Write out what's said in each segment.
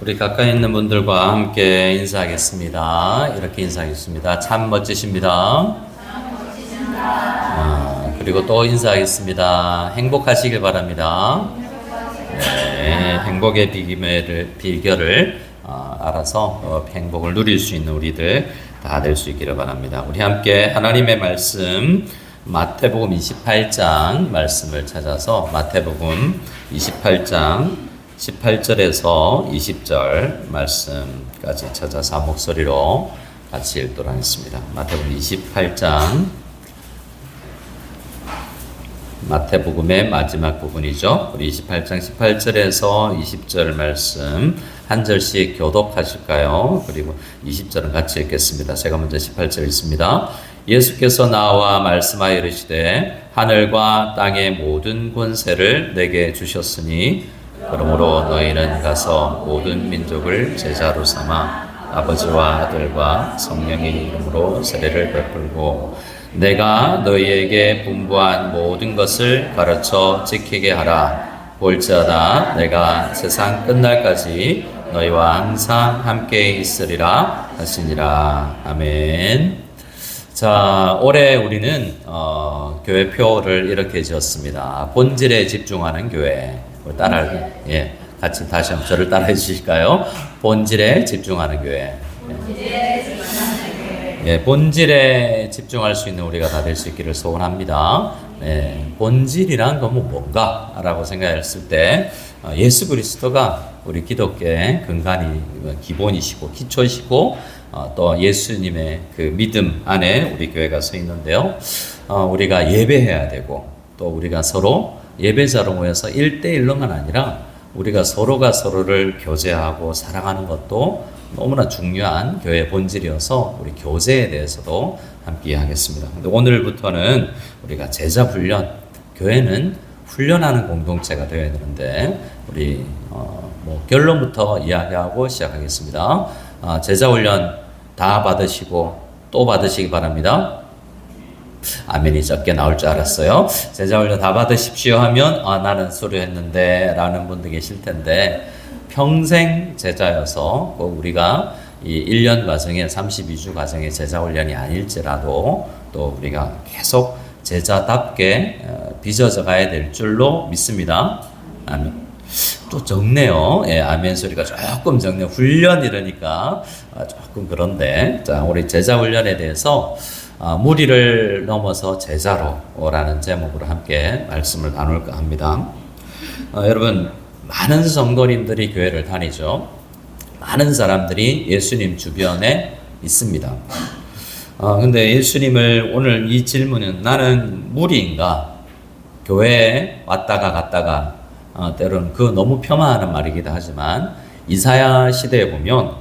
우리 가까이 있는 분들과 함께 인사하겠습니다. 이렇게 인사하겠습니다. 참 멋지십니다. 그리고 또 인사하겠습니다. 행복하시길 바랍니다. 네, 행복의 비결을 알아서 행복을 누릴 수 있는 우리들 다 될 수 있기를 바랍니다. 우리 함께 하나님의 말씀 마태복음 28장 말씀을 찾아서 마태복음 28장 18절에서 20절 말씀까지 찾아서 목소리로 같이 읽도록 하겠습니다. 마태복음 28장 마태복음의 마지막 부분이죠. 우리 28장 18절에서 20절 말씀 한 절씩 교독하실까요? 그리고 20절은 같이 읽겠습니다. 제가 먼저 18절 읽습니다. 예수께서 나와 말씀하여 이르시되 하늘과 땅의 모든 권세를 내게 주셨으니 그러므로 너희는 가서 모든 민족을 제자로 삼아 아버지와 아들과 성령의 이름으로 세례를 베풀고 내가 너희에게 분부한 모든 것을 가르쳐 지키게 하라. 볼지어다 내가 세상 끝날까지 너희와 항상 함께 있으리라 하시니라. 아멘. 자, 올해 우리는 교회표를 이렇게 지었습니다. 본질에 집중하는 교회. 같이 다시 한번 저를 따라해 주실까요? 본질에 집중하는 교회. 본질에 집중할 수 있는 우리가 다 될 수 있기를 소원합니다. 본질이란 건 뭔가라고 생각했을 때 예수 그리스도가 우리 기독교의 근간이 기본이시고 기초이시고 또 예수님의 그 믿음 안에 우리 교회가 서 있는데요. 우리가 예배해야 되고 또 우리가 서로 예배자로 모여서 1대1로만 아니라 우리가 서로가 서로를 교제하고 사랑하는 것도 너무나 중요한 교회의 본질이어서 우리 교제에 대해서도 함께 하겠습니다. 근데 오늘부터는 우리가 제자 훈련, 교회는 훈련하는 공동체가 되어야 되는데 우리 결론부터 이야기하고 시작하겠습니다. 제자 훈련 다 받으시고 또 받으시기 바랍니다. 아멘이 적게 나올 줄 알았어요. 제자 훈련 다 받으십시오 하면 나는 수료했는데 라는 분도 계실 텐데 평생 제자여서 우리가 이 1년 과정에 32주 과정의 제자 훈련이 아닐지라도 또 우리가 계속 제자답게 빚어져 가야 될 줄로 믿습니다. 아멘. 또 적네요. 아멘 소리가 조금 적네요. 훈련 이러니까 조금 그런데 자, 우리 제자 훈련에 대해서 무리를 넘어서 제자로라는 제목으로 함께 말씀을 나눌까 합니다. 여러분 많은 성도님들이 교회를 다니죠. 많은 사람들이 예수님 주변에 있습니다. 근데 예수님을 오늘 이 질문은 나는 무리인가? 교회에 왔다가 갔다가 때로는 그 너무 폄하하는 말이기도 하지만 이사야 시대에 보면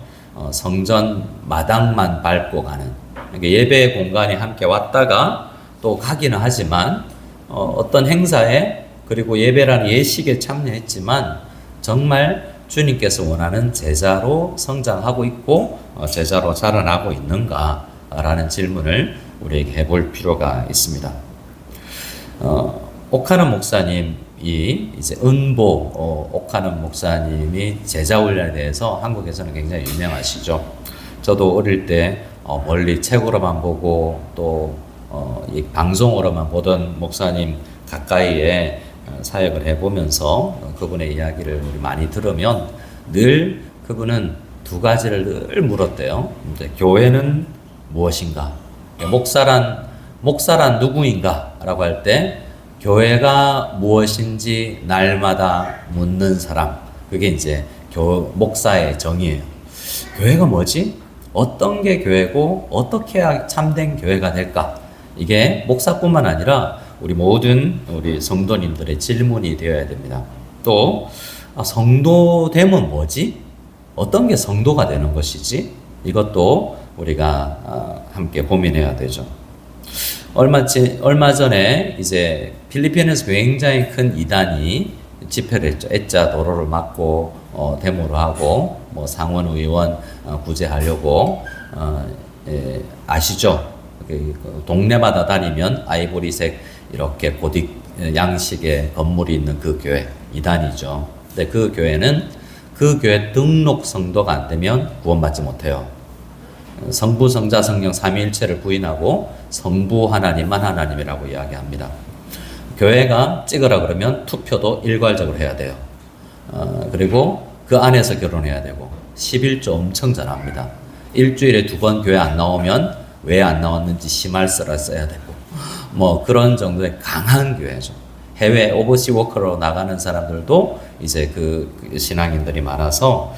성전 마당만 밟고 가는 그러니까 예배 공간에 함께 왔다가 또 가기는 하지만 어떤 행사에 그리고 예배라는 예식에 참여했지만 정말 주님께서 원하는 제자로 성장하고 있고 제자로 자라나고 있는가라는 질문을 우리에게 해볼 필요가 있습니다. 옥하는 목사님이 이제 은보 옥하는 목사님이 제자 훈련에 대해서 한국에서는 굉장히 유명하시죠. 저도 어릴 때 멀리 책으로만 보고 또 이 방송으로만 보던 목사님 가까이에 사역을 해보면서 그분의 이야기를 우리 많이 들으면 늘 그분은 두 가지를 늘 물었대요. 이제 교회는 무엇인가? 목사란 누구인가? 라고 할 때 교회가 무엇인지 날마다 묻는 사람. 그게 이제 목사의 정의예요. 교회가 뭐지? 어떤 게 교회고 어떻게 해야 참된 교회가 될까? 이게 목사뿐만 아니라 우리 모든 우리 성도님들의 질문이 되어야 됩니다. 또 성도됨은 뭐지? 어떤 게 성도가 되는 것이지? 이것도 우리가 함께 고민해야 되죠. 얼마 전에 이제 필리핀에서 굉장히 큰 이단이 집회를 했죠. 애자 도로를 막고 데모를 하고 상원의원 구제하려고 아시죠? 동네마다 다니면 아이보리색 이렇게 고딕 양식의 건물이 있는 그 교회 이단이죠. 근데 그 교회는 그 교회 등록 성도가 안 되면 구원받지 못해요. 성부, 성자, 성령 삼위일체를 부인하고 성부 하나님만 하나님이라고 이야기합니다. 교회가 찍으라 그러면 투표도 일괄적으로 해야 돼요. 그리고 그 안에서 결혼해야 되고 11조 엄청 잘합니다. 일주일에 2번 교회 안 나오면 왜 안 나왔는지 심할서라 써야 되고 뭐 그런 정도의 강한 교회죠. 해외 오버시 워커로 나가는 사람들도 이제 그 신앙인들이 많아서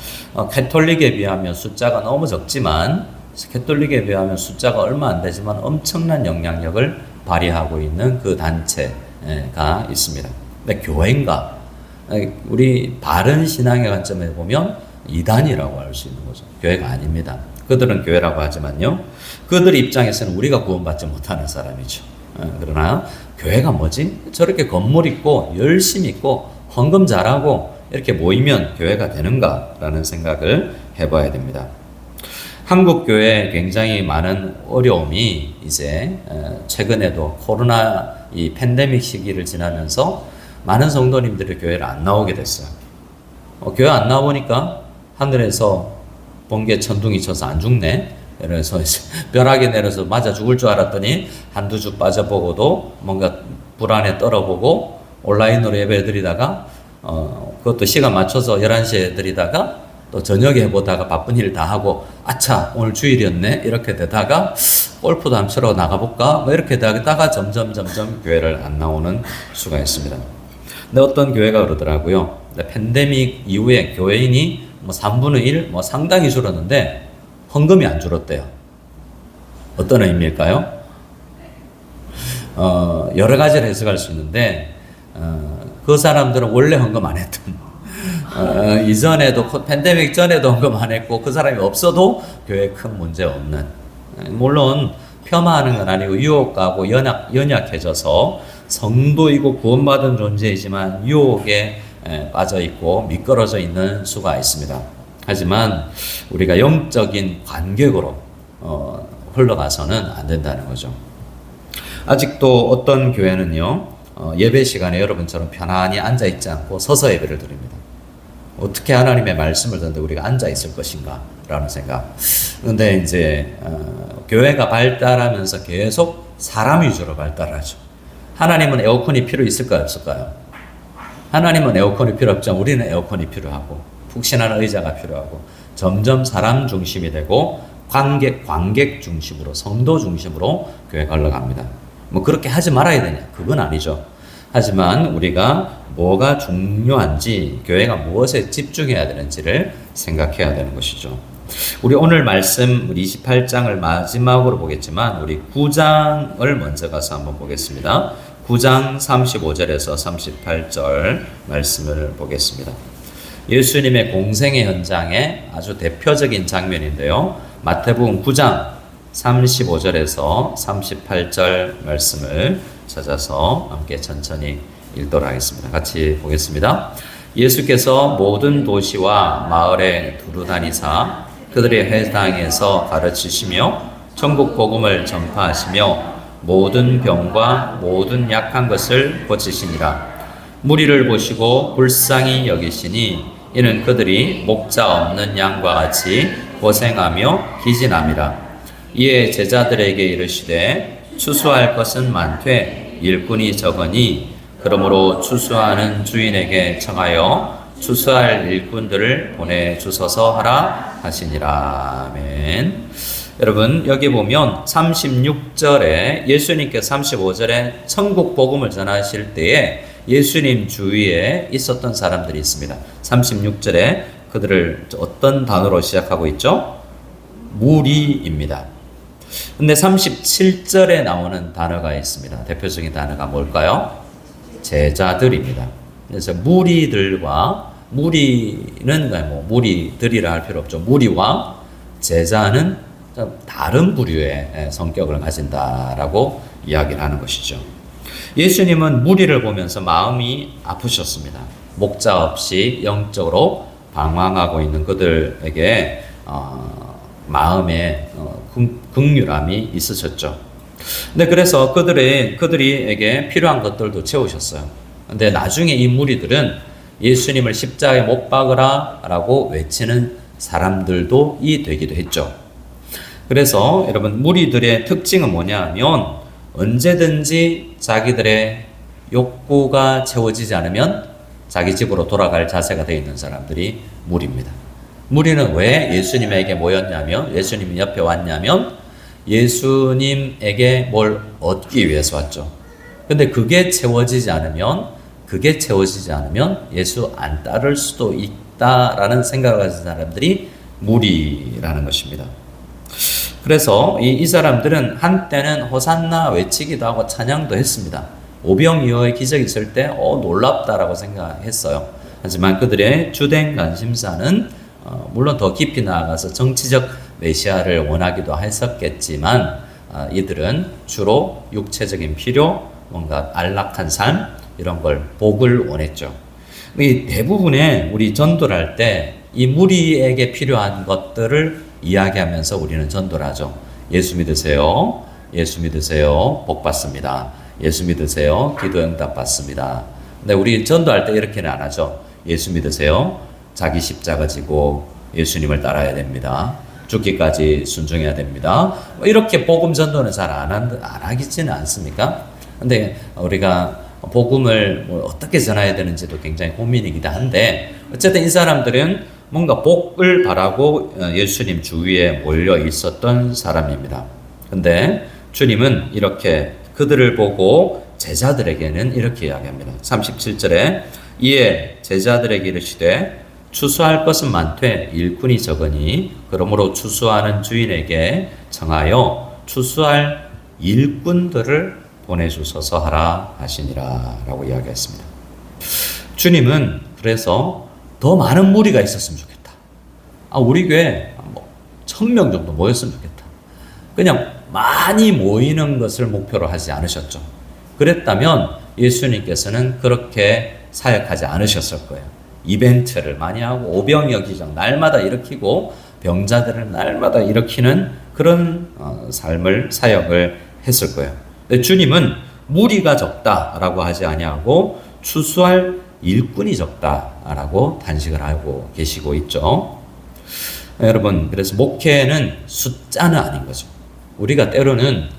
캐톨릭에 비하면 숫자가 너무 적지만 캐톨릭에 비하면 숫자가 얼마 안 되지만 엄청난 영향력을 발휘하고 있는 그 단체가 있습니다. 근데 교회인가? 우리 바른 신앙의 관점에 보면 이단이라고 할 수 있는 거죠. 교회가 아닙니다. 그들은 교회라고 하지만요. 그들 입장에서는 우리가 구원받지 못하는 사람이죠. 그러나 교회가 뭐지? 저렇게 건물 있고 열심히 있고 헌금 잘하고 이렇게 모이면 교회가 되는가라는 생각을 해봐야 됩니다. 한국 교회에 굉장히 많은 어려움이 이제 최근에도 코로나 이 팬데믹 시기를 지나면서 많은 성도님들이 교회를 안 나오게 됐어요. 교회 안 나오니까 하늘에서 번개 천둥이 쳐서 안 죽네. 그래서 벼락이 내려서 맞아 죽을 줄 알았더니 한두 주 빠져보고도 뭔가 불안에 떨어보고 온라인으로 예배 드리다가 그것도 시간 맞춰서 11시에 드리다가 또 저녁에 해보다가 바쁜 일 다 하고 아차 오늘 주일이었네 이렇게 되다가 골프도 한번 치러 나가볼까 뭐 이렇게 되다가 점점 교회를 안 나오는 수가 있습니다. 근데 어떤 교회가 그러더라고요. 팬데믹 이후에 교회인이 뭐 3분의 1 뭐 상당히 줄었는데 헌금이 안 줄었대요. 어떤 의미일까요? 여러 가지를 해석할 수 있는데 그 사람들은 원래 헌금 안 했던 이전에도 팬데믹 전에도 헌금 안 했고 그 사람이 없어도 교회에 큰 문제 없는 물론 폄하하는 건 아니고 유혹하고 연약해져서 성도이고 구원받은 존재이지만 유혹에 빠져있고 미끄러져 있는 수가 있습니다. 하지만 우리가 영적인 관객으로 흘러가서는 안 된다는 거죠. 아직도 어떤 교회는요 예배 시간에 여러분처럼 편안히 앉아있지 않고 서서 예배를 드립니다. 어떻게 하나님의 말씀을 듣는데 우리가 앉아있을 것인가 라는 생각. 그런데 이제 교회가 발달하면서 계속 사람 위주로 발달하죠. 하나님은 에어컨이 필요 있을까요 없을까요? 하나님은 에어컨이 필요 없죠. 우리는 에어컨이 필요하고 푹신한 의자가 필요하고 점점 사람 중심이 되고 관객 중심으로 성도 중심으로 교회가 흘러갑니다. 뭐 그렇게 하지 말아야 되냐? 그건 아니죠. 하지만 우리가 뭐가 중요한지 교회가 무엇에 집중해야 되는지를 생각해야 되는 것이죠. 우리 오늘 말씀 우리 28장을 마지막으로 보겠지만 우리 9장을 먼저 가서 한번 보겠습니다. 9장 35절에서 38절 말씀을 보겠습니다. 예수님의 공생의 현장의 아주 대표적인 장면인데요. 마태복음 9장 35절에서 38절 말씀을 찾아서 함께 천천히 읽도록 하겠습니다. 같이 보겠습니다. 예수께서 모든 도시와 마을에 두루 다니사 그들의 회당에서 가르치시며 천국 복음을 전파하시며 모든 병과 모든 약한 것을 고치시니라. 무리를 보시고 불쌍히 여기시니 이는 그들이 목자 없는 양과 같이 고생하며 기진함이라. 이에 제자들에게 이르시되 추수할 것은 많되 일꾼이 적으니 그러므로 추수하는 주인에게 청하여 추수할 일꾼들을 보내주소서 하라 하시니라. 아멘. 여러분 여기 보면 36절에 예수님께서 35절에 천국 복음을 전하실 때에 예수님 주위에 있었던 사람들이 있습니다. 36절에 그들을 어떤 단어로 시작하고 있죠? 무리입니다. 근데 37절에 나오는 단어가 있습니다. 대표적인 단어가 뭘까요? 제자들입니다. 그래서 무리들과 무리는 뭐 무리들이라 할 필요 없죠. 무리와 제자는 좀 다른 부류의 성격을 가진다라고 이야기를 하는 것이죠. 예수님은 무리를 보면서 마음이 아프셨습니다. 목자 없이 영적으로 방황하고 있는 그들에게 마음에 긍휼함이 있으셨죠. 근데 그래서 그들이에게 필요한 것들도 채우셨어요. 근데 나중에 이 무리들은 예수님을 십자가에 못 박으라 라고 외치는 사람들도 되기도 했죠. 그래서 여러분 무리들의 특징은 뭐냐면 언제든지 자기들의 욕구가 채워지지 않으면 자기 집으로 돌아갈 자세가 되어 있는 사람들이 무리입니다. 무리는 왜 예수님에게 모였냐면, 예수님 옆에 왔냐면 예수님에게 뭘 얻기 위해서 왔죠. 근데 그게 채워지지 않으면 예수 안 따를 수도 있다라는 생각을 가진 사람들이 무리라는 것입니다. 그래서 이 사람들은 한때는 호산나 외치기도 하고 찬양도 했습니다. 오병이어의 기적이 있을 때 놀랍다라고 생각했어요. 하지만 그들의 주된 관심사는 물론 더 깊이 나아가서 정치적 메시아를 원하기도 했었겠지만 이들은 주로 육체적인 필요, 뭔가 안락한 삶 이런 걸 복을 원했죠. 이 대부분의 우리 전도를 할 때 이 무리에게 필요한 것들을 이야기하면서 우리는 전도를 하죠. 예수 믿으세요. 예수 믿으세요. 복 받습니다. 예수 믿으세요. 기도 응답 받습니다. 근데 우리 전도할 때 이렇게는 안 하죠. 예수 믿으세요. 자기 십자가 지고 예수님을 따라야 됩니다. 죽기까지 순종해야 됩니다. 이렇게 복음 전도는 잘 안 하기지는 않습니까? 근데 우리가 복음을 어떻게 전해야 되는지도 굉장히 고민이기도 한데 어쨌든 이 사람들은 뭔가 복을 바라고 예수님 주위에 몰려 있었던 사람입니다. 근데 주님은 이렇게 그들을 보고 제자들에게는 이렇게 이야기합니다. 37절에 이에 제자들에게 이르시되 추수할 것은 많되 일꾼이 적으니 그러므로 추수하는 주인에게 청하여 추수할 일꾼들을 보내주소서 하라 하시니라 라고 이야기했습니다. 주님은 그래서 더 많은 무리가 있었으면 좋겠다. 우리 교회 1000명 정도 모였으면 좋겠다. 그냥 많이 모이는 것을 목표로 하지 않으셨죠. 그랬다면 예수님께서는 그렇게 사역하지 않으셨을 거예요. 이벤트를 많이 하고 오병이어 기적 날마다 일으키고 병자들을 날마다 일으키는 그런 사역을 했을 거예요. 근데 주님은 무리가 적다라고 하지 아니하고 추수할 일꾼이 적다라고 단식을 하고 계시고 있죠. 여러분, 그래서 목회는 숫자는 아닌 거죠. 우리가 때로는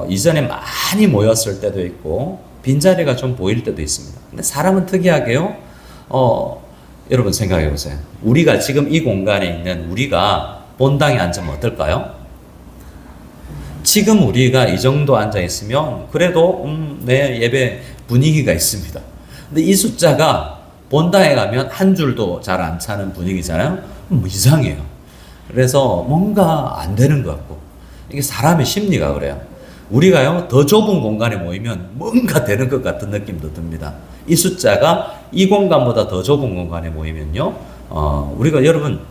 이전에 많이 모였을 때도 있고 빈자리가 좀 보일 때도 있습니다. 근데 사람은 특이하게요. 여러분 생각해 보세요. 우리가 지금 이 공간에 있는 우리가 본당에 앉으면 어떨까요? 지금 우리가 이 정도 앉아 있으면 그래도 내 예배 분위기가 있습니다. 근데 이 숫자가 본당에 가면 한 줄도 잘 안 차는 분위기잖아요. 이상해요. 그래서 뭔가 안 되는 것 같고 이게 사람의 심리가 그래요. 우리가요 더 좁은 공간에 모이면 뭔가 되는 것 같은 느낌도 듭니다. 이 숫자가 이 공간보다 더 좁은 공간에 모이면요, 우리가 여러분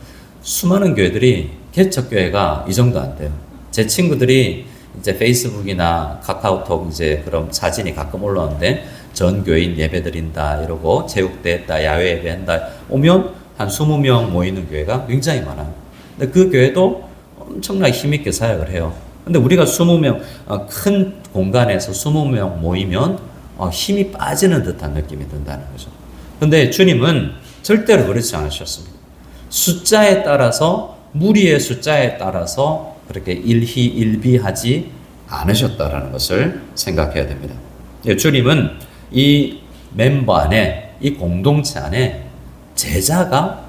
수많은 교회들이 개척교회가 이 정도 안 돼요. 제 친구들이 이제 페이스북이나 카카오톡 이제 그런 사진이 가끔 올라오는데 전 교인 예배 드린다 이러고 체육대 했다 야외 예배 한다 오면 한 20명 모이는 교회가 굉장히 많아요. 근데 그 교회도 엄청나게 힘있게 사역을 해요. 근데 우리가 20명 큰 공간에서 20명 모이면 힘이 빠지는 듯한 느낌이 든다는 거죠. 근데 주님은 절대로 그렇지 않으셨습니다. 숫자에 따라서 무리의 숫자에 따라서 그렇게 일희일비하지 않으셨다라는 것을 생각해야 됩니다. 주님은 이 멤버 안에 이 공동체 안에 제자가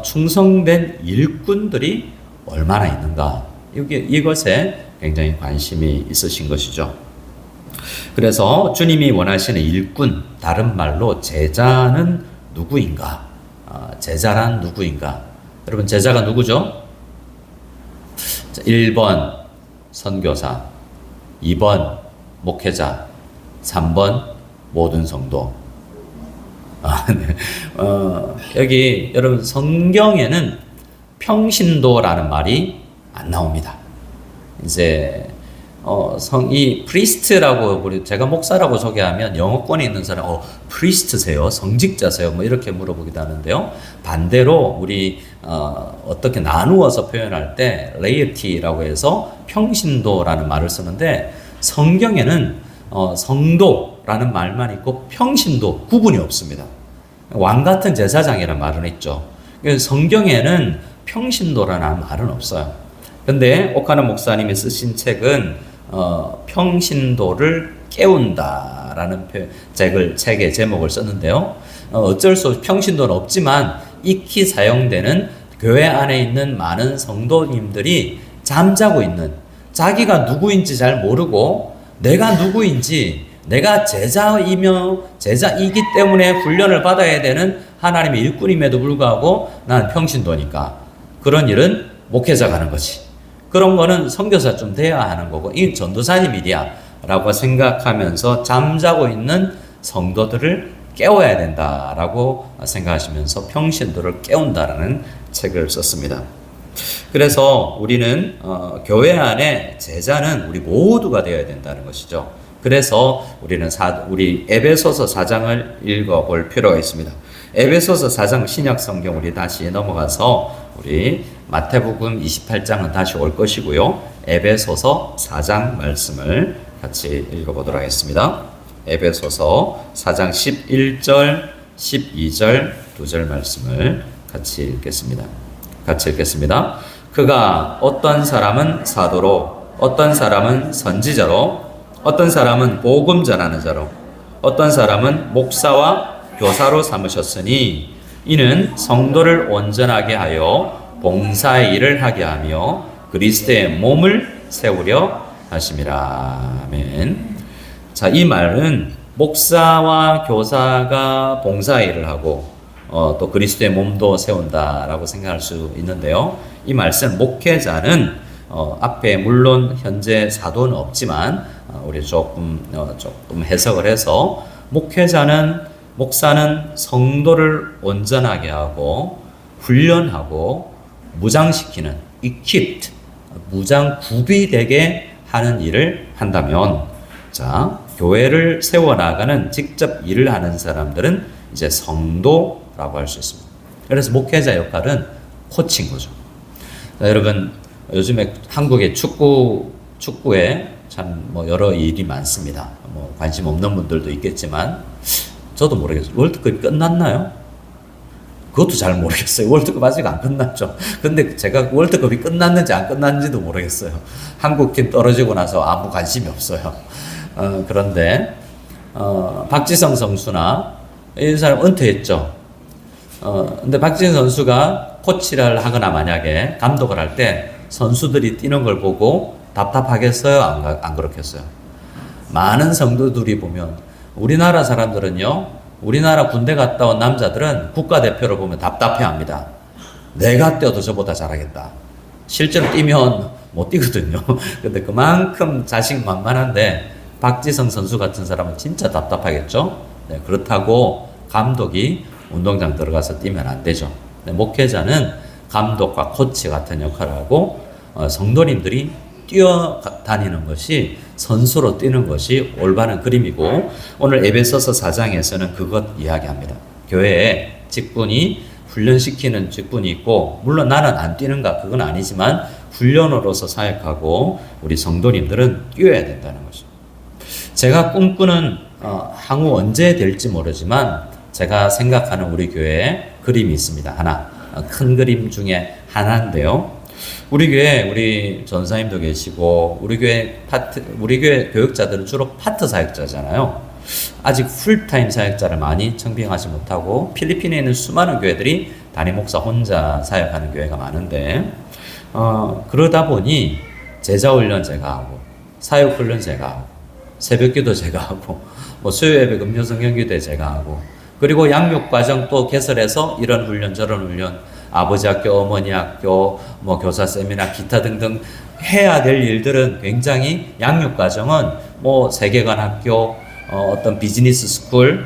충성된 일꾼들이 얼마나 있는가 이것에 굉장히 관심이 있으신 것이죠. 그래서 주님이 원하시는 일꾼, 다른 말로 제자는 누구인가? 제자란 누구인가? 여러분 제자가 누구죠? 1번 선교사, 2번 목회자, 3번 모든 성도. 네. 여기 여러분 성경에는 평신도라는 말이 안 나옵니다. 이제 이 프리스트라고 제가 목사라고 소개하면 영어권에 있는 사람 프리스트세요? 성직자세요? 뭐 이렇게 물어보기도 하는데요. 반대로 우리 어떻게 나누어서 표현할 때 레이티라고 해서 평신도라는 말을 쓰는데 성경에는 성도라는 말만 있고 평신도 구분이 없습니다. 왕 같은 제사장이라는 말은 있죠. 성경에는 평신도라는 말은 없어요. 근데 오카노 목사님이 쓰신 책은 평신도를 깨운다라는 책의 제목을 썼는데요. 어쩔 수 없이 평신도는 없지만 익히 사용되는 교회 안에 있는 많은 성도님들이 잠자고 있는, 자기가 누구인지 잘 모르고 내가 누구인지, 내가 제자이기 때문에 훈련을 받아야 되는 하나님의 일꾼임에도 불구하고 나는 평신도니까 그런 일은 목회자가 하는 거지. 그런 거는 선교사 좀 돼야 하는 거고, 이 전도사님 일이야 라고 생각하면서 잠자고 있는 성도들을 깨워야 된다라고 생각하시면서 평신도를 깨운다라는 책을 썼습니다. 그래서 우리는 교회 안에 제자는 우리 모두가 되어야 된다는 것이죠. 그래서 우리는 우리 에베소서 4장을 읽어볼 필요가 있습니다. 에베소서 4장 신약 성경 우리 다시 넘어가서 우리 마태복음 28장은 다시 올 것이고요. 에베소서 4장 말씀을 같이 읽어보도록 하겠습니다. 에베소서 4장 11절, 12절, 2절 말씀을 같이 읽겠습니다. 그가 어떤 사람은 사도로, 어떤 사람은 선지자로, 어떤 사람은 복음 전하는 자로, 어떤 사람은 목사와 교사로 삼으셨으니 이는 성도를 온전하게 하여 봉사의 일을 하게 하며 그리스도의 몸을 세우려 하심이라. 아멘. 자, 이 말은 목사와 교사가 봉사의 일을 하고 또 그리스도의 몸도 세운다라고 생각할 수 있는데요. 이 말씀 목회자는 앞에 물론 현재 사도는 없지만 우리 조금 해석을 해서 목사는 성도를 온전하게 하고 훈련하고 무장시키는 equipped, 무장 구비되게 하는 일을 한다면, 자, 교회를 세워나가는 직접 일을 하는 사람들은 이제 성도라고 할 수 있습니다. 그래서 목회자 역할은 코치인 거죠. 자, 여러분, 요즘에 한국의 축구에 참 여러 일이 많습니다. 관심 없는 분들도 있겠지만, 저도 모르겠어요. 월드컵이 끝났나요? 그것도 잘 모르겠어요. 월드컵 아직 안 끝났죠. 근데 제가 월드컵이 끝났는지 안 끝났는지도 모르겠어요. 한국팀 떨어지고 나서 아무 관심이 없어요. 그런데 박지성 선수나 이 사람 은퇴했죠. 근데 박지성 선수가 코치를 하거나 만약에 감독을 할 때 선수들이 뛰는 걸 보고 답답하겠어요? 안 그렇겠어요? 많은 성도들이 보면 우리나라 사람들은요, 우리나라 군대 갔다 온 남자들은 국가대표를 보면 답답해합니다. 내가 뛰어도 저보다 잘하겠다. 실제로 뛰면 못 뛰거든요. 근데 그만큼 자신만만한데 박지성 선수 같은 사람은 진짜 답답하겠죠. 네, 그렇다고 감독이 운동장 들어가서 뛰면 안 되죠. 네, 목회자는 감독과 코치 같은 역할을 하고 성도님들이 뛰어다니는 것이, 선수로 뛰는 것이 올바른 그림이고, 오늘 에베소서 4장에서는 그것 이야기합니다. 교회에 직분이, 훈련시키는 직분이 있고, 물론 나는 안 뛰는가 그건 아니지만 훈련으로서 사역하고 우리 성도님들은 뛰어야 된다는 거죠. 제가 꿈꾸는 향후 언제 될지 모르지만 제가 생각하는 우리 교회에 그림이 있습니다. 하나, 큰 그림 중에 하나인데요. 우리 교회 우리 전사님도 계시고 우리 교회 교육자들은 주로 파트 사역자잖아요. 아직 풀타임 사역자를 많이 청빙하지 못하고 필리핀에 있는 수많은 교회들이 담임 목사 혼자 사역하는 교회가 많은데 그러다 보니 제자훈련 제가 하고 사역훈련 제가 하고 새벽기도 제가 하고 수요예배 금요성경기도 제가 하고, 그리고 양육과정 또 개설해서 이런 훈련 저런 훈련, 아버지 학교, 어머니 학교, 교사 세미나, 기타 등등 해야 될 일들은 굉장히, 양육과정은 세계관 학교, 어떤 비즈니스 스쿨,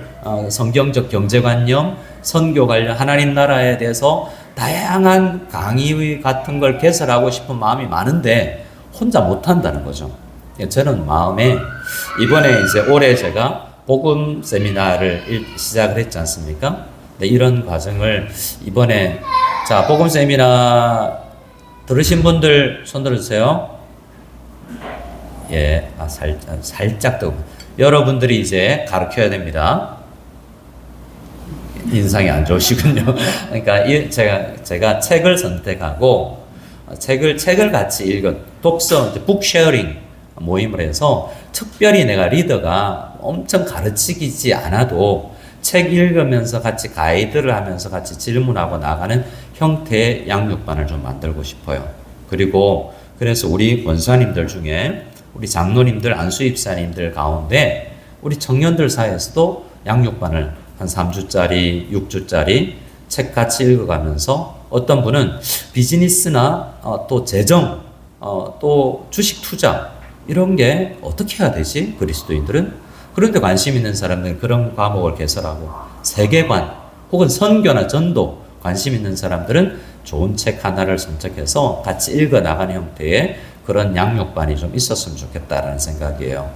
성경적 경제관념, 선교 관련 하나님 나라에 대해서 다양한 강의 같은 걸 개설하고 싶은 마음이 많은데 혼자 못한다는 거죠. 저는 마음에 이번에 이제 올해 제가 복음 세미나를 시작을 했지 않습니까? 네, 이런 과정을 이번에, 자, 복음 세미나 들으신 분들 손 들어주세요. 예, 살짝 더. 여러분들이 이제 가르쳐야 됩니다. 인상이 안 좋으시군요. 그러니까 제가 책을 선택하고 책을 같이 읽어 독서 북쉐어링 모임을 해서 특별히 내가 리더가 엄청 가르치지 않아도 책 읽으면서 같이 가이드를 하면서 같이 질문하고 나가는 형태의 양육반을 좀 만들고 싶어요. 그리고 그래서 우리 권사님들 중에 우리 장로님들, 안수입사님들 가운데 우리 청년들 사이에서도 양육반을 한 3주짜리, 6주짜리 책 같이 읽어가면서 어떤 분은 비즈니스나 또 재정, 또 주식 투자 이런 게 어떻게 해야 되지? 그리스도인들은? 그런데 관심 있는 사람들은 그런 과목을 개설하고 세계관 혹은 선교나 전도 관심 있는 사람들은 좋은 책 하나를 선택해서 같이 읽어 나가는 형태의 그런 양육반이 좀 있었으면 좋겠다라는 생각이에요.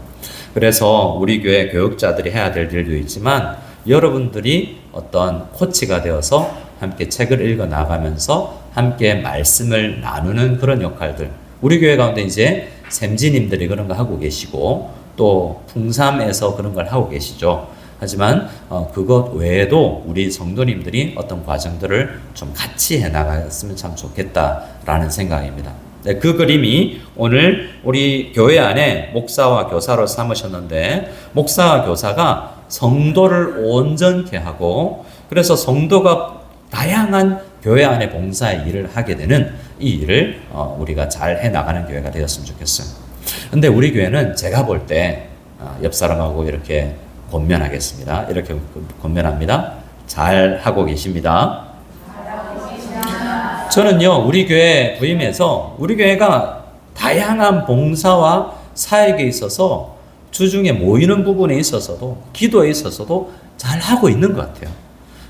그래서 우리 교회 교육자들이 해야 될 일도 있지만 여러분들이 어떤 코치가 되어서 함께 책을 읽어 나가면서 함께 말씀을 나누는 그런 역할들. 우리 교회 가운데 이제 샘지님들이 그런 거 하고 계시고 또 풍삼에서 그런 걸 하고 계시죠. 하지만 그것 외에도 우리 성도님들이 어떤 과정들을 좀 같이 해나갔으면 참 좋겠다라는 생각입니다. 네, 그 그림이 오늘 우리 교회 안에 목사와 교사로 삼으셨는데 목사와 교사가 성도를 온전케 하고 그래서 성도가 다양한 교회 안에 봉사의 일을 하게 되는 이 일을 우리가 잘 해나가는 교회가 되었으면 좋겠어요. 근데 우리 교회는 제가 볼 때 옆 사람하고 이렇게 권면하겠습니다. 이렇게 권면합니다. 잘 하고 계십니다. 저는요, 우리 교회 부임해서 우리 교회가 다양한 봉사와 사역에 있어서 주중에 모이는 부분에 있어서도 기도에 있어서도 잘 하고 있는 것 같아요.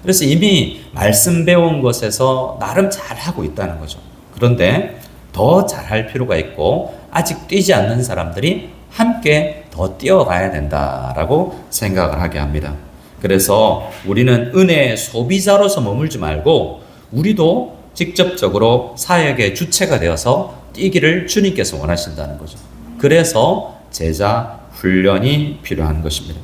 그래서 이미 말씀 배운 것에서 나름 잘 하고 있다는 거죠. 그런데 더 잘할 필요가 있고 아직 뛰지 않는 사람들이 함께 더 뛰어가야 된다라고 생각을 하게 합니다. 그래서 우리는 은혜의 소비자로서 머물지 말고 우리도 직접적으로 사역의 주체가 되어서 뛰기를 주님께서 원하신다는 거죠. 그래서 제자 훈련이 필요한 것입니다.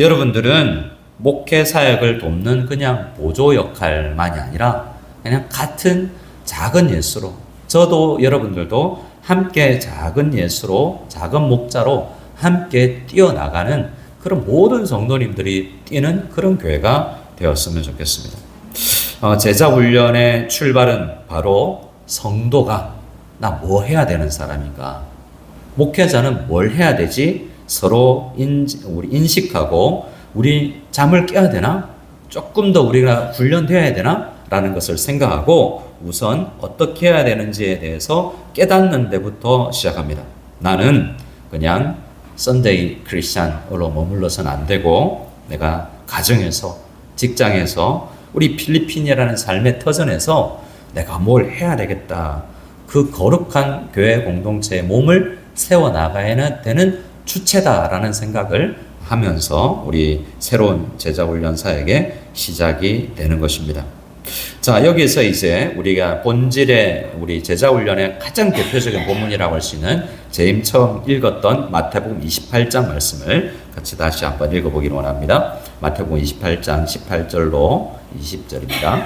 여러분들은 목회 사역을 돕는 그냥 보조 역할만이 아니라 그냥 같은 작은 예수로 저도 여러분들도 함께 작은 예수로 작은 목자로 함께 뛰어나가는 그런 모든 성도님들이 뛰는 그런 교회가 되었으면 좋겠습니다. 제자 훈련의 출발은 바로 성도가 나 뭐 해야 되는 사람인가, 목회자는 뭘 해야 되지 서로 우리 인식하고 우리 잠을 깨야 되나, 조금 더 우리가 훈련되어야 되나 라는 것을 생각하고 우선 어떻게 해야 되는지에 대해서 깨닫는 데부터 시작합니다. 나는 그냥 썬데이 크리스찬으로 머물러서는 안 되고 내가 가정에서 직장에서 우리 필리핀이라는 삶의 터전에서 내가 뭘 해야 되겠다. 그 거룩한 교회 공동체의 몸을 세워나가야 되는 주체다라는 생각을 하면서 우리 새로운 제자훈련 사역의 시작이 되는 것입니다. 자, 여기서 이제 우리가 본질의 우리 제자훈련의 가장 대표적인 본문이라고 할 수 있는 제임 처음 읽었던 마태복음 28장 말씀을 같이 다시 한번 읽어보기를 원합니다. 마태복음 28장 18절로 20절입니다.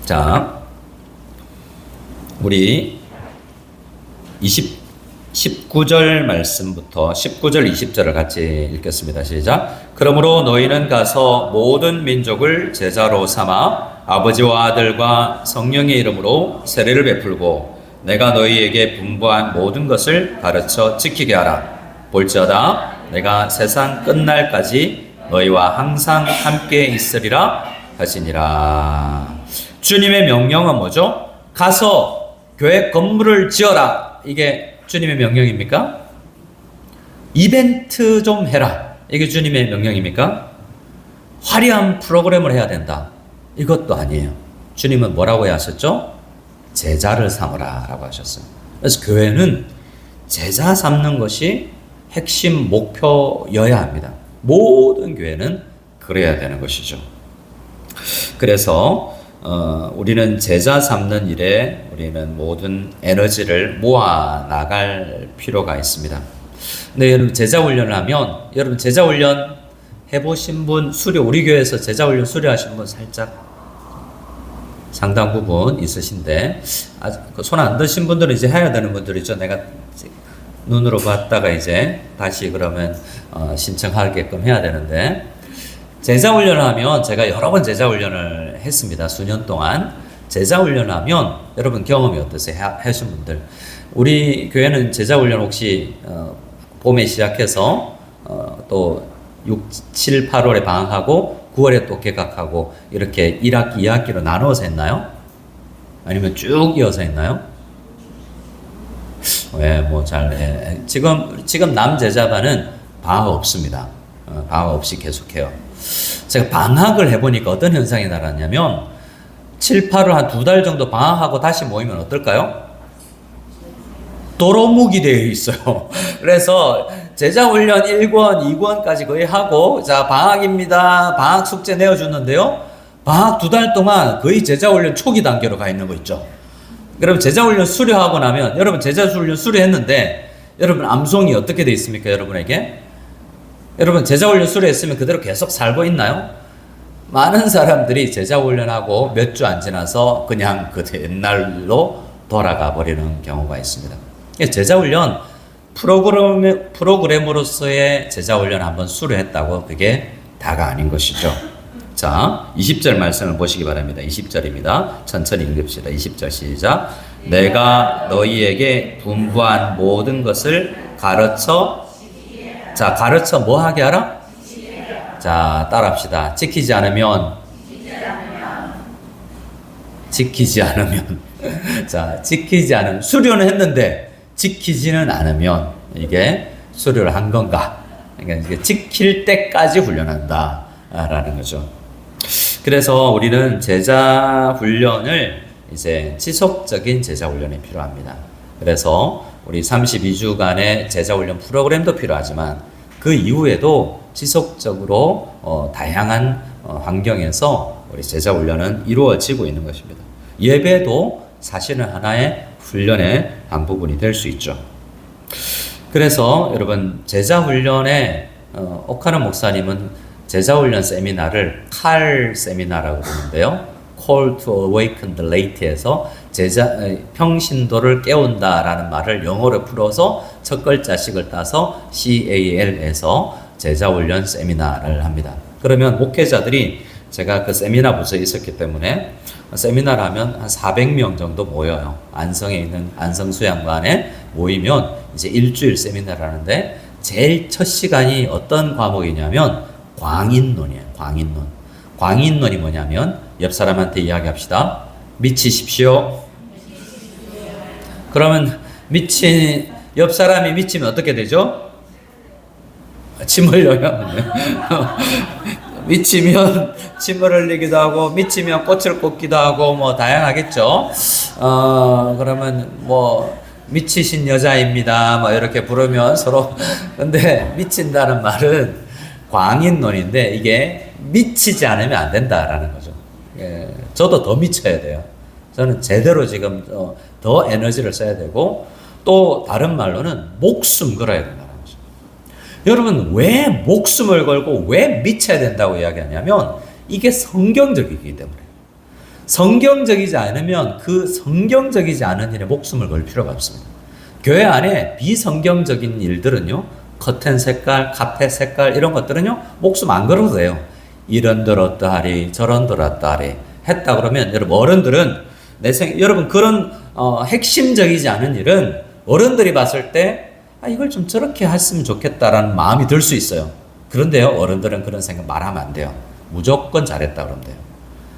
자, 우리 19절 말씀부터 19절 20절을 같이 읽겠습니다. 시작. 그러므로 너희는 가서 모든 민족을 제자로 삼아 아버지와 아들과 성령의 이름으로 세례를 베풀고 내가 너희에게 분부한 모든 것을 가르쳐 지키게 하라. 볼지어다 내가 세상 끝날까지 너희와 항상 함께 있으리라 하시니라. 주님의 명령은 뭐죠? 가서 교회 건물을 지어라. 이게 주님의 명령입니까? 이벤트 좀 해라. 이게 주님의 명령입니까? 화려한 프로그램을 해야 된다. 이것도 아니에요. 주님은 뭐라고 하셨죠? 제자를 삼으라 라고 하셨어요. 그래서 교회는 제자 삼는 것이 핵심 목표여야 합니다. 모든 교회는 그래야 되는 것이죠. 그래서 우리는 제자 삼는 일에 우리는 모든 에너지를 모아 나갈 필요가 있습니다. 근데 여러분 제자 훈련을 하면 여러분 제자 훈련 해보신 분, 우리 교회에서 제자훈련 수료하신 분 살짝 상당 부분 있으신데, 손 안 드신 분들은 이제 해야 되는 분들이죠. 내가 눈으로 봤다가 이제 다시 그러면 신청하게끔 해야 되는데, 제자훈련을 하면 제가 여러 번 제자훈련을 했습니다. 수년 동안. 제자훈련하면 여러분 경험이 어떠세요? 하신 분들. 우리 교회는 제자훈련 혹시 봄에 시작해서 또 6, 7, 8월에 방학하고 9월에 또 개강하고 이렇게 1학기, 2학기로 나누어서 했나요? 아니면 쭉 이어서 했나요? 지금 남제자반은 방학 없습니다. 방학 없이 계속해요. 제가 방학을 해보니까 어떤 현상이 나타났냐면 7, 8월 한 2달 정도 방학하고 다시 모이면 어떨까요? 도로묵이 되어 있어요. 그래서 제자훈련 1권, 2권까지 거의 하고, 자, 방학입니다. 방학 숙제 내어주는데요. 방학 2달 동안 거의 제자훈련 초기 단계로 가 있는 거 있죠. 그럼 제자훈련 수료하고 나면, 여러분 제자훈련 수료했는데, 여러분 암송이 어떻게 되어 있습니까? 여러분에게? 여러분 제자훈련 수료했으면 그대로 계속 살고 있나요? 많은 사람들이 제자훈련하고 몇 주 안 지나서 그냥 그 옛날로 돌아가 버리는 경우가 있습니다. 제자훈련 프로그램으로서의 제자훈련 한번 수료했다고 그게 다가 아닌 것이죠. 자, 20절 말씀을 보시기 바랍니다. 20절입니다. 천천히 읽읍시다. 20절 시작. 내가 너희에게 분부한 모든 것을 가르쳐, 자, 가르쳐 뭐 하게 하라? 자, 따라합시다. 지키지 않으면 자, 지키지 않으면, 수료는 했는데 지키지는 않으면 이게 수료를 한 건가? 그러니까 이게 지킬 때까지 훈련한다 라는 거죠. 그래서 우리는 제자 훈련을 이제 지속적인 제자 훈련이 필요합니다. 그래서 우리 32주간의 제자 훈련 프로그램도 필요하지만 그 이후에도 지속적으로 다양한 환경에서 우리 제자 훈련은 이루어지고 있는 것입니다. 예배도 사실은 하나의 훈련의 한 부분이 될 수 있죠. 그래서 여러분 제자 훈련에 오카노 목사님은 제자 훈련 세미나를 칼 세미나라고 부르는데요. Call to Awaken the Late에서 평신도를 깨운다라는 말을 영어로 풀어서 첫 글자씩을 따서 CAL에서 제자 훈련 세미나를 합니다. 그러면 목회자들이, 제가 그 세미나 부서에 있었기 때문에 세미나를 하면 한 400명 정도 모여요. 안성에 있는 안성수양관에 모이면 이제 일주일 세미나를 하는데 제일 첫 시간이 어떤 과목이냐면 광인론이에요. 광인론이 뭐냐면 옆 사람한테 이야기합시다. 미치십시오. 그러면 옆 사람이 미치면 어떻게 되죠? 침 흘려요. 미치면 침을 흘리기도 하고, 미치면 꽃을 꽂기도 하고, 뭐 다양하겠죠. 그러면 뭐 미치신 여자입니다. 뭐 이렇게 부르면 서로. 근데 미친다는 말은 광인론인데 이게 미치지 않으면 안 된다라는 거죠. 예, 저도 더 미쳐야 돼요. 저는 제대로 지금 더 에너지를 써야 되고, 또 다른 말로는 목숨 걸어야 된다는 거죠. 여러분 왜 목숨을 걸고 왜 미쳐야 된다고 이야기하냐면 이게 성경적이기 때문에. 성경적이지 않으면 그 성경적이지 않은 일에 목숨을 걸 필요가 없습니다. 교회 안에 비성경적인 일들은요, 커튼 색깔, 카펫 색깔 이런 것들은요 목숨 안 걸어도 돼요. 이런들 어떠하리 저런들 어떠하리 했다 그러면 여러분 어른들은 여러분 그런 핵심적이지 않은 일은 어른들이 봤을 때 이걸 좀 저렇게 했으면 좋겠다라는 마음이 들 수 있어요. 그런데요 어른들은 그런 생각 말하면 안 돼요. 무조건 잘했다 그러면 돼요.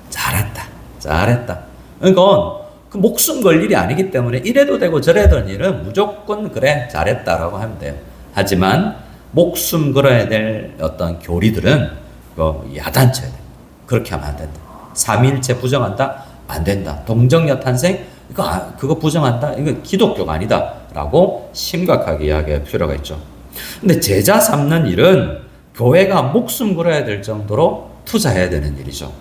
잘했다. 그러니까 그 목숨 걸 일이 아니기 때문에 이래도 되고 저래도 되는 일은 무조건 그래 잘했다라고 하면 돼요. 하지만 목숨 걸어야 될 어떤 교리들은 야단쳐야 돼. 그렇게 하면 안 된다. 삼위일체 부정한다? 안 된다. 동정녀 탄생? 그거 부정한다? 이거 기독교가 아니다. 라고 심각하게 이야기할 필요가 있죠. 근데 제자 삼는 일은 교회가 목숨 걸어야 될 정도로 투자해야 되는 일이죠.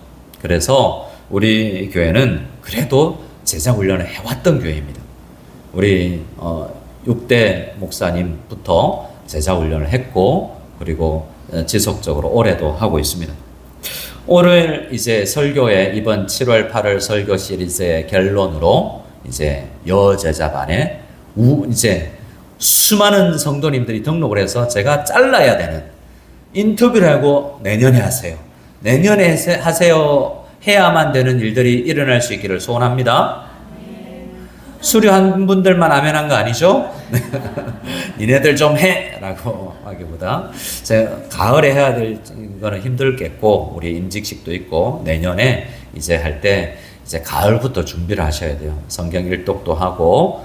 그래서 우리 교회는 그래도 제자 훈련을 해왔던 교회입니다. 우리 6대 목사님부터 제자 훈련을 했고, 그리고 지속적으로 올해도 하고 있습니다. 오늘 이제 설교의 이번 7월 8월 설교 시리즈의 결론으로 이제 여제자반에 이제 수많은 성도님들이 등록을 해서 제가 잘라야 되는 인터뷰를 하고 내년에 하세요. 내년에 하세요. 해야만 되는 일들이 일어날 수 있기를 소원합니다. 수료한 분들만 아멘한 거 아니죠? 니네들 좀 해! 라고 하기보다 제가 가을에 해야 될 거는 힘들겠고 우리 임직식도 있고 내년에 이제 할 때 이제 가을부터 준비를 하셔야 돼요. 성경 일독도 하고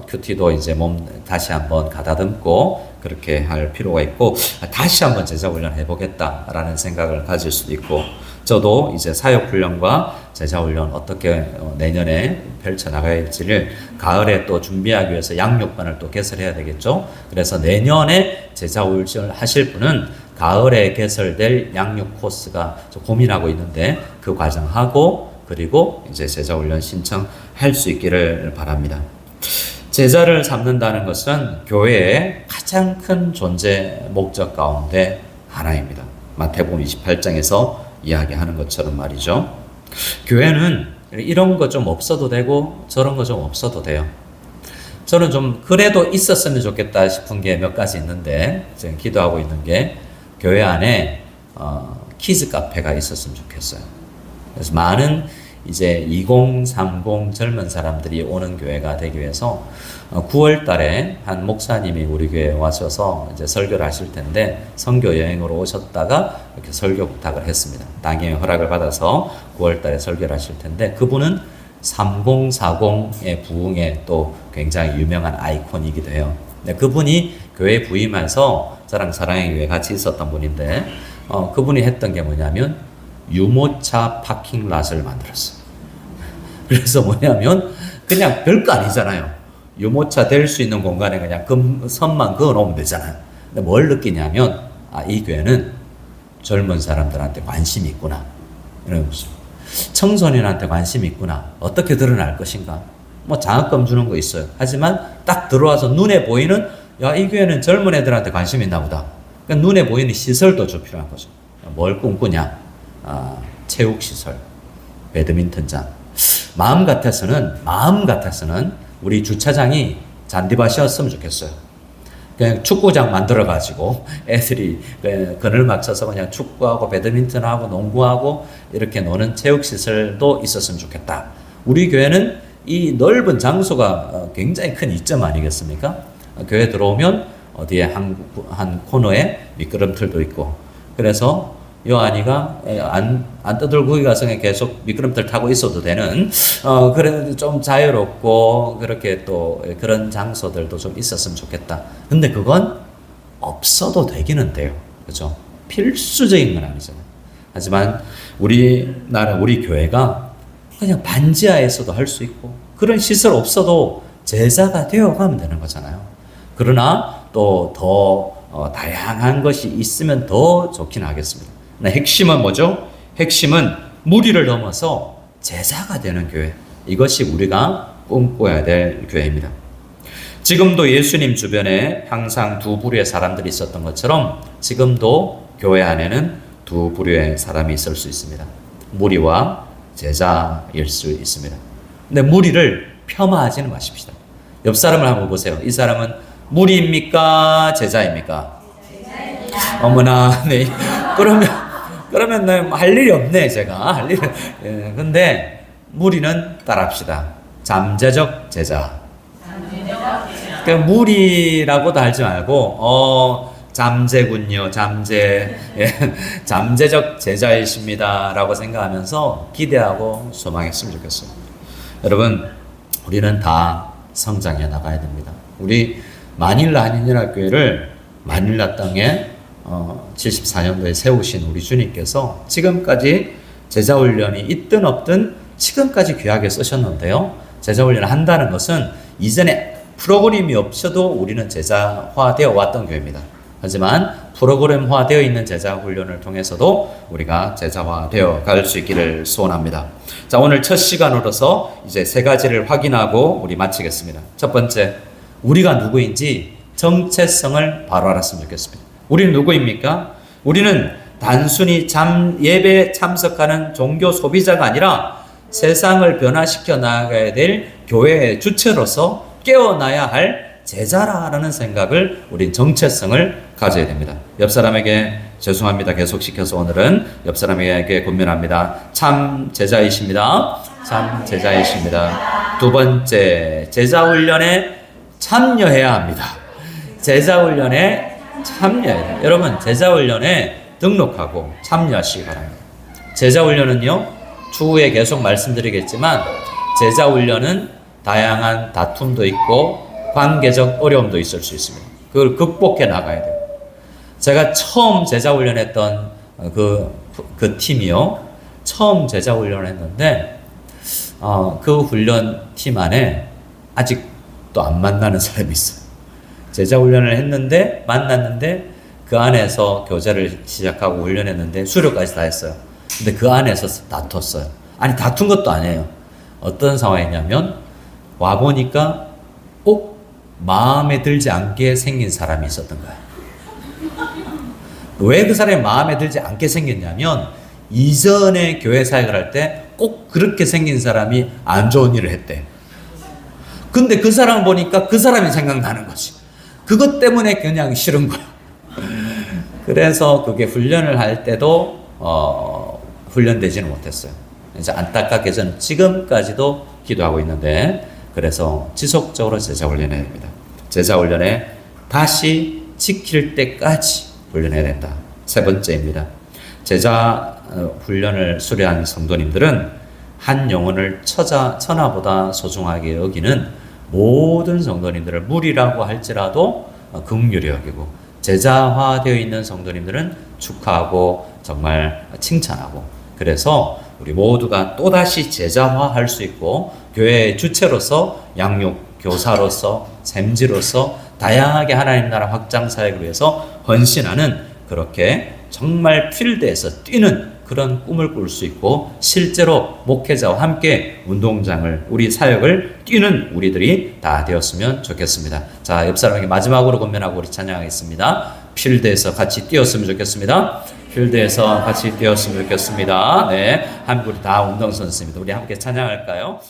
큐티도 이제 몸 다시 한번 가다듬고 그렇게 할 필요가 있고 다시 한번 제자훈련 해보겠다라는 생각을 가질 수도 있고 저도 이제 사역훈련과 제자훈련 어떻게 내년에 펼쳐나가야 할지를 가을에 또 준비하기 위해서 양육반을 또 개설해야 되겠죠. 그래서 내년에 제자훈련 하실 분은 가을에 개설될 양육 코스가 고민하고 있는데 그 과정하고 그리고 이제 제자훈련 신청할 수 있기를 바랍니다. 제자를 삼는다는 것은 교회의 가장 큰 존재 목적 가운데 하나입니다. 마태복음 28장에서 이야기하는 것처럼 말이죠. 교회는 이런 거 좀 없어도 되고 저런 거 좀 없어도 돼요. 저는 좀 그래도 있었으면 좋겠다 싶은 게 몇 가지 있는데 지금 기도하고 있는 게 교회 안에 키즈 카페가 있었으면 좋겠어요. 그래서 많은 이제 2030 젊은 사람들이 오는 교회가 되기 위해서 9월 달에 한 목사님이 우리 교회에 와셔서 이제 설교를 하실 텐데 선교 여행으로 오셨다가 이렇게 설교 부탁을 했습니다. 당의 허락을 받아서 9월 달에 설교를 하실 텐데 그분은 3040의 부흥에 또 굉장히 유명한 아이콘이기도 해요. 근데 그분이 교회에 부임해서 저랑 사랑의 교회 같이 있었던 분인데 그분이 했던 게 뭐냐면 유모차 파킹랏을 만들었어요. 그래서 뭐냐면 그냥 별거 아니잖아요. 유모차 될 수 있는 공간에 그냥 선만 그어 놓으면 되잖아요. 근데 뭘 느끼냐면 이 교회는 젊은 사람들한테 관심이 있구나. 이런 거죠. 청소년한테 관심이 있구나. 어떻게 드러날 것인가. 뭐 장학금 주는 거 있어요. 하지만 딱 들어와서 눈에 보이는 이 교회는 젊은 애들한테 관심이 있나 보다. 그러니까 눈에 보이는 시설도 좀 필요한 거죠. 뭘 꿈꾸냐. 체육시설, 배드민턴장. 마음 같아서는 우리 주차장이 잔디밭이었으면 좋겠어요. 그냥 축구장 만들어가지고 애들이 그늘 맞춰서 그냥 축구하고 배드민턴하고 농구하고 이렇게 노는 체육시설도 있었으면 좋겠다. 우리 교회는 이 넓은 장소가 굉장히 큰 이점 아니겠습니까? 교회 들어오면 어디에 한 코너에 미끄럼틀도 있고 그래서 요한이가 안 떠들고 가서 계속 미끄럼틀 타고 있어도 되는 그래도 좀 자유롭고 그렇게 또 그런 장소들도 좀 있었으면 좋겠다. 근데 그건 없어도 되기는 돼요. 그렇죠? 필수적인 건 아니잖아요. 하지만 우리나라 우리 교회가 그냥 반지하에서도 할 수 있고 그런 시설 없어도 제자가 되어가면 되는 거잖아요. 그러나 또 더 다양한 것이 있으면 더 좋긴 하겠습니다. 핵심은 뭐죠? 핵심은 무리를 넘어서 제자가 되는 교회. 이것이 우리가 꿈꿔야 될 교회입니다. 지금도 예수님 주변에 항상 두 부류의 사람들이 있었던 것처럼 지금도 교회 안에는 두 부류의 사람이 있을 수 있습니다. 무리와 제자일 수 있습니다. 근데 무리를 폄하하지는 마십시다. 옆 사람을 한번 보세요. 이 사람은 무리입니까? 제자입니까? 어머나, 네. 그러면 할 일이 없네, 제가. 할 일은. 예, 근데 무리는 따라합시다. 잠재적 제자. 그러니까 무리라고도 하지 말고, 잠재군요, 잠재. 예, 잠재적 제자이십니다. 라고 생각하면서 기대하고 소망했으면 좋겠어요. 여러분, 우리는 다 성장해 나가야 됩니다. 우리 마닐라 한인연합교회를 마닐라 땅에 74년도에 세우신 우리 주님께서 지금까지 제자훈련이 있든 없든 지금까지 귀하게 쓰셨는데요. 제자훈련을 한다는 것은 이전에 프로그램이 없어도 우리는 제자화되어 왔던 교회입니다. 하지만 프로그램화되어 있는 제자훈련을 통해서도 우리가 제자화되어 갈 수 있기를 소원합니다. 자, 오늘 첫 시간으로서 이제 세 가지를 확인하고 우리 마치겠습니다. 첫 번째, 우리가 누구인지 정체성을 바로 알았으면 좋겠습니다. 우리는 누구입니까? 우리는 단순히 예배에 참석하는 종교 소비자가 아니라 세상을 변화시켜 나가야 될 교회의 주체로서 깨어나야 할 제자라는 생각을 우린 정체성을 가져야 됩니다. 옆 사람에게 죄송합니다. 계속 시켜서 오늘은 옆 사람에게 권면합니다. 참 제자이십니다. 참 제자이십니다. 두 번째, 제자 훈련에 참여해야 합니다. 제자 훈련에 참여해야 돼요. 여러분, 제자 훈련에 등록하고 참여하시기 바랍니다. 제자 훈련은요, 추후에 계속 말씀드리겠지만 제자 훈련은 다양한 다툼도 있고 관계적 어려움도 있을 수 있습니다. 그걸 극복해 나가야 돼요. 제가 처음 제자 훈련했던 그 팀이요, 처음 제자 훈련을 했는데 그 훈련 팀 안에 아직도 안 만나는 사람이 있어요. 제자 훈련을 했는데 만났는데 그 안에서 교제를 시작하고 훈련했는데 수료까지 다 했어요. 근데 그 안에서 다퉜어요. 아니, 다툰 것도 아니에요. 어떤 상황이냐면 와보니까 꼭 마음에 들지 않게 생긴 사람이 있었던 거예요. 왜 그 사람이 마음에 들지 않게 생겼냐면 이전에 교회 사역을 할 때 꼭 그렇게 생긴 사람이 안 좋은 일을 했대. 근데 그 사람 보니까 그 사람이 생각나는 거지. 그것 때문에 그냥 싫은 거야. 그래서 그게 훈련을 할 때도 훈련되지는 못했어요. 이제 안타깝게 저는 지금까지도 기도하고 있는데, 그래서 지속적으로 제자 훈련해야 됩니다. 제자 훈련에 다시 지킬 때까지 훈련해야 된다. 세 번째입니다. 제자 훈련을 수료한 성도님들은 한 영혼을 천하보다 소중하게 여기는 모든 성도님들을 무리라고 할지라도 긍휼히 여기고, 제자화되어 있는 성도님들은 축하하고 정말 칭찬하고, 그래서 우리 모두가 또다시 제자화할 수 있고 교회의 주체로서 양육 교사로서 샘지로서 다양하게 하나님 나라 확장 사역을 위해서 헌신하는, 그렇게 정말 필드에서 뛰는 그런 꿈을 꿀 수 있고 실제로 목회자와 함께 운동장을, 우리 사역을 뛰는 우리들이 다 되었으면 좋겠습니다. 자, 옆 사람에게 마지막으로 권면하고 우리 찬양하겠습니다. 필드에서 같이 뛰었으면 좋겠습니다. 필드에서 같이 뛰었으면 좋겠습니다. 네, 한국이 다 운동선수입니다. 우리 함께 찬양할까요?